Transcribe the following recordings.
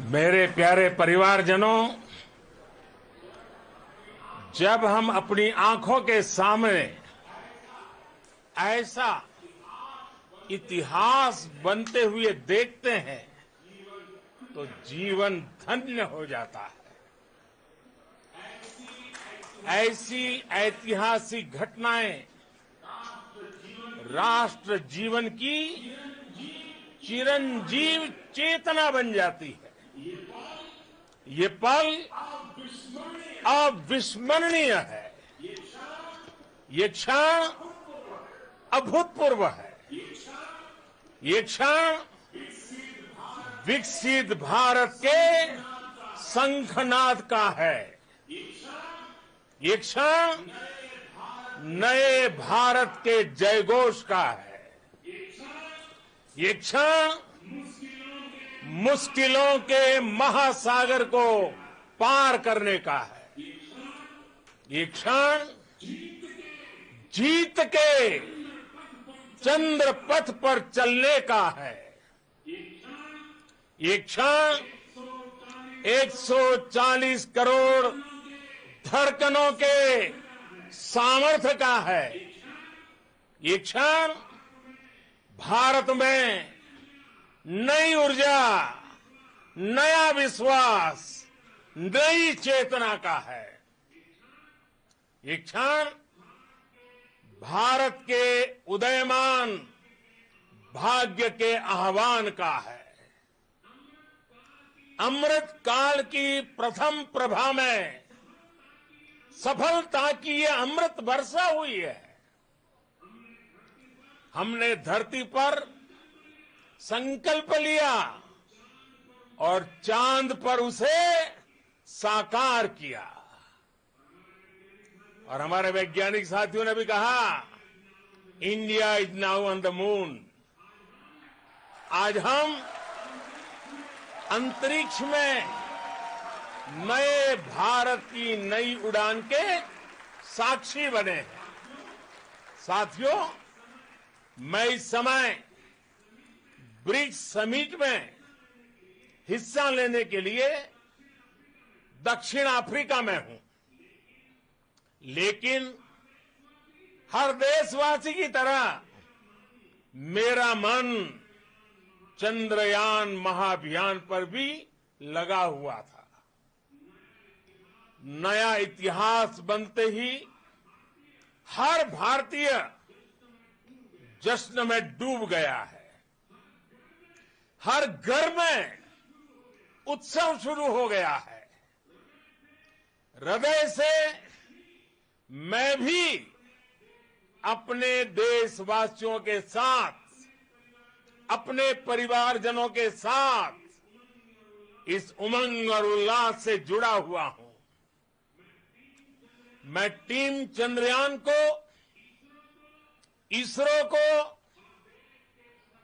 मेरे प्यारे परिवारजनों, जब हम अपनी आंखों के सामने ऐसा इतिहास बनते हुए देखते हैं तो जीवन धन्य हो जाता है। ऐसी ऐतिहासिक घटनाएं राष्ट्र जीवन की चिरंजीव चेतना बन जाती है। ये पल अविस्मरणीय है। ये क्षण अभूतपूर्व है। ये क्षण विकसित भारत के शंखनाद का है। ये क्षण नए भारत के जयघोष का है। ये क्षण मुश्किलों के महासागर को पार करने का है। ये क्षण जीत के चंद्र पथ पर चलने का है। ये क्षण 140 करोड़ धड़कनों के सामर्थ्य का है। ये क्षण भारत में नई ऊर्जा, नया विश्वास, नई चेतना का है। ये क्षण भारत के उदयमान भाग्य के आह्वान का है। अमृत काल की प्रथम प्रभा में सफलता की ये अमृत वर्षा हुई है। हमने धरती पर संकल्प लिया और चांद पर उसे साकार किया। और हमारे वैज्ञानिक साथियों ने भी कहा, India is now on the moon. आज हम अंतरिक्ष में नए भारत की नई उड़ान के साक्षी बने हैं। साथियों, मैं इस समय ब्रिक्स समिट में हिस्सा लेने के लिए दक्षिण अफ्रीका में हूं, लेकिन हर देशवासी की तरह मेरा मन चंद्रयान महाअभियान पर भी लगा हुआ था। नया इतिहास बनते ही हर भारतीय जश्न में डूब गया है। हर घर में उत्सव शुरू हो गया है। हृदय से मैं भी अपने देशवासियों के साथ, अपने परिवारजनों के साथ इस उमंग और उल्लास से जुड़ा हुआ हूं। मैं टीम चंद्रयान को, इसरो को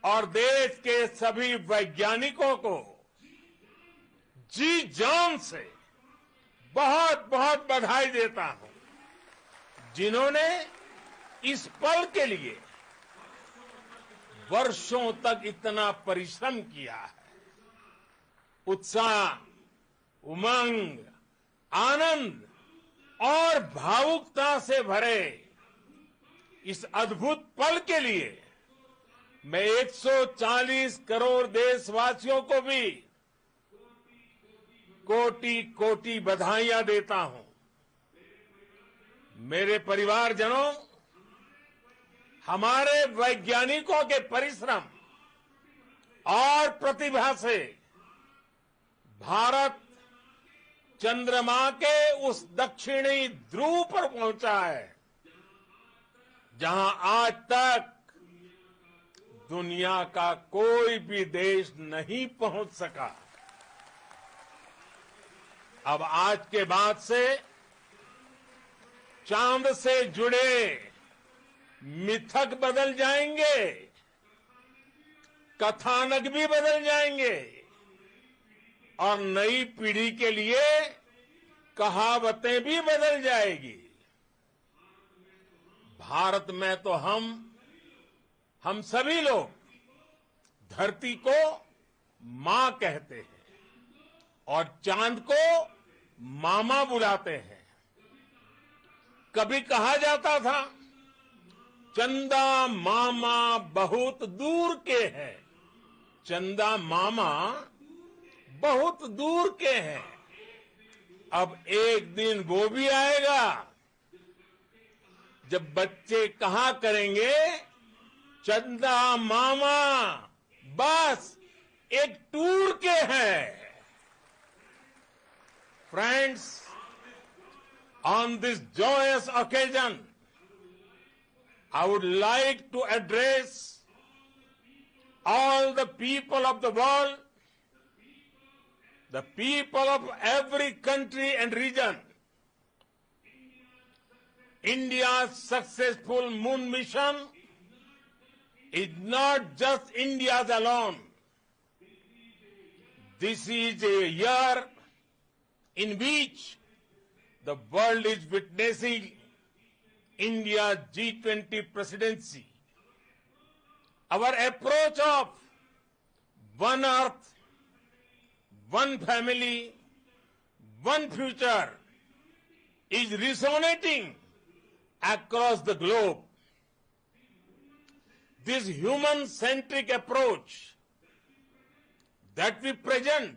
और देश के सभी वैज्ञानिकों को जी जान से बहुत बहुत बधाई देता हूं, जिन्होंने इस पल के लिए वर्षों तक इतना परिश्रम किया है। उत्साह, उमंग, आनंद और भावुकता से भरे इस अद्भुत पल के लिए मैं 140 करोड़ देशवासियों को भी कोटि कोटि बधाइयां देता हूं। मेरे परिवारजनों, हमारे वैज्ञानिकों के परिश्रम और प्रतिभा से भारत चंद्रमा के उस दक्षिणी ध्रुव पर पहुंचा है, जहां आज तक दुनिया का कोई भी देश नहीं पहुंच सका। अब आज के बाद से चांद से जुड़े मिथक बदल जाएंगे, कथानक भी बदल जाएंगे और नई पीढ़ी के लिए कहावतें भी बदल जाएगी। भारत में तो हम सभी लोग धरती को मां कहते हैं। और चांद को मामा बुलाते हैं। कभी कहा जाता था चंदा मामा बहुत दूर के हैं। चंदा मामा बहुत दूर के हैं। अब एक दिन वो भी आएगा जब बच्चे कहा करेंगे चंदा मामा बस एक टूर के हैं। Friends, on this joyous occasion, I would like to address all the people of the world, the people of every country and region. India's successful moon mission is not just India's alone. This is a year in which the world is witnessing India's G20 presidency. Our approach of one earth, one family, one future is resonating across the globe. This human-centric approach that we present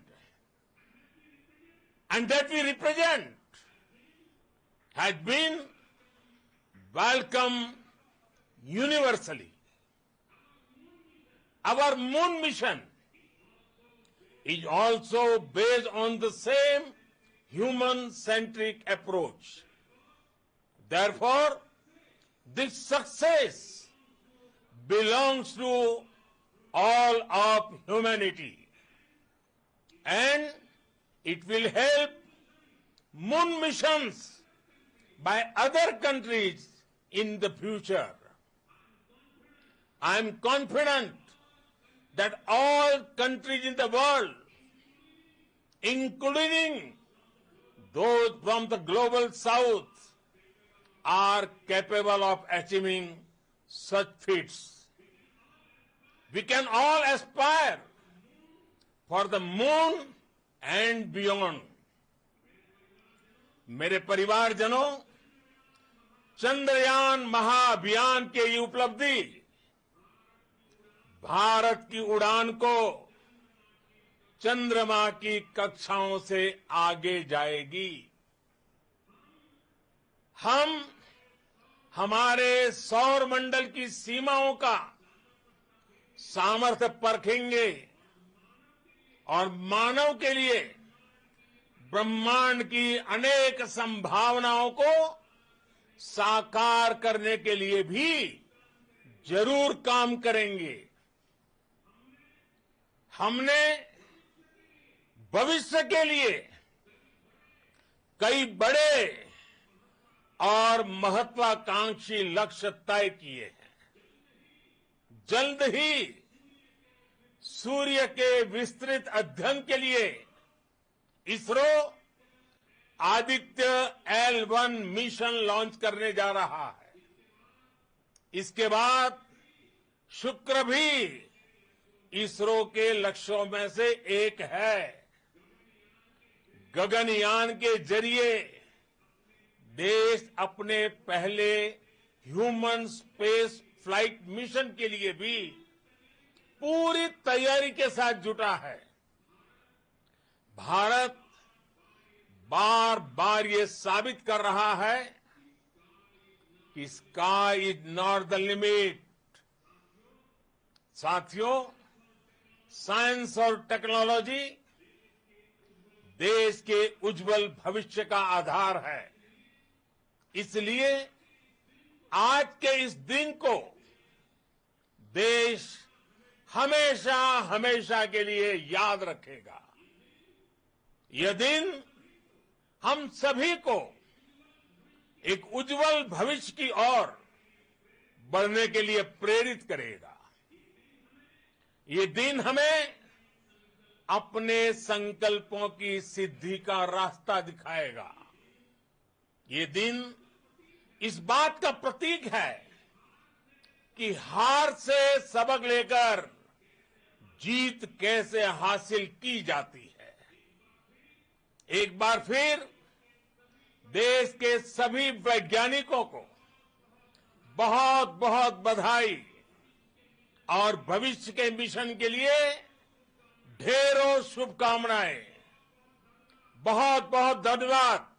and that we represent has been welcomed universally. Our moon mission is also based on the same human-centric approach. Therefore, this success belongs to all of humanity, and it will help moon missions by other countries in the future. I am confident that all countries in the world, including those from the global south, are capable of achieving such feats. We can all aspire for the moon and beyond. मेरे परिवारजनों, चंद्रयान महाअभियान की ये उपलब्धि भारत की उड़ान को चंद्रमा की कक्षाओं से आगे जाएगी। हम हमारे सौर मंडल की सीमाओं का सामर्थ्य परखेंगे और मानव के लिए ब्रह्मांड की अनेक संभावनाओं को साकार करने के लिए भी जरूर काम करेंगे। हमने भविष्य के लिए कई बड़े और महत्वाकांक्षी लक्ष्य तय किए हैं। जल्द ही सूर्य के विस्तृत अध्ययन के लिए ISRO Aditya L1 mission launch करने जा रहा है। इसके बाद शुक्र भी इसरो के लक्ष्यों में से एक है। गगनयान के जरिए देश अपने पहले ह्यूमन स्पेस फ्लाइट मिशन के लिए भी पूरी तैयारी के साथ जुटा है। भारत बार बार ये साबित कर रहा है कि sky is not the limit. साथियों, साइंस और टेक्नोलॉजी देश के उज्जवल भविष्य का आधार है। इसलिए आज के इस दिन को देश हमेशा हमेशा के लिए याद रखेगा। यह दिन हम सभी को एक उज्जवल भविष्य की ओर बढ़ने के लिए प्रेरित करेगा। ये दिन हमें अपने संकल्पों की सिद्धि का रास्ता दिखाएगा। ये दिन इस बात का प्रतीक है कि हार से सबक लेकर जीत कैसे हासिल की जाती है। एक बार फिर देश के सभी वैज्ञानिकों को बहुत बहुत बधाई और भविष्य के मिशन के लिए ढेरों शुभकामनाएं। बहुत बहुत धन्यवाद।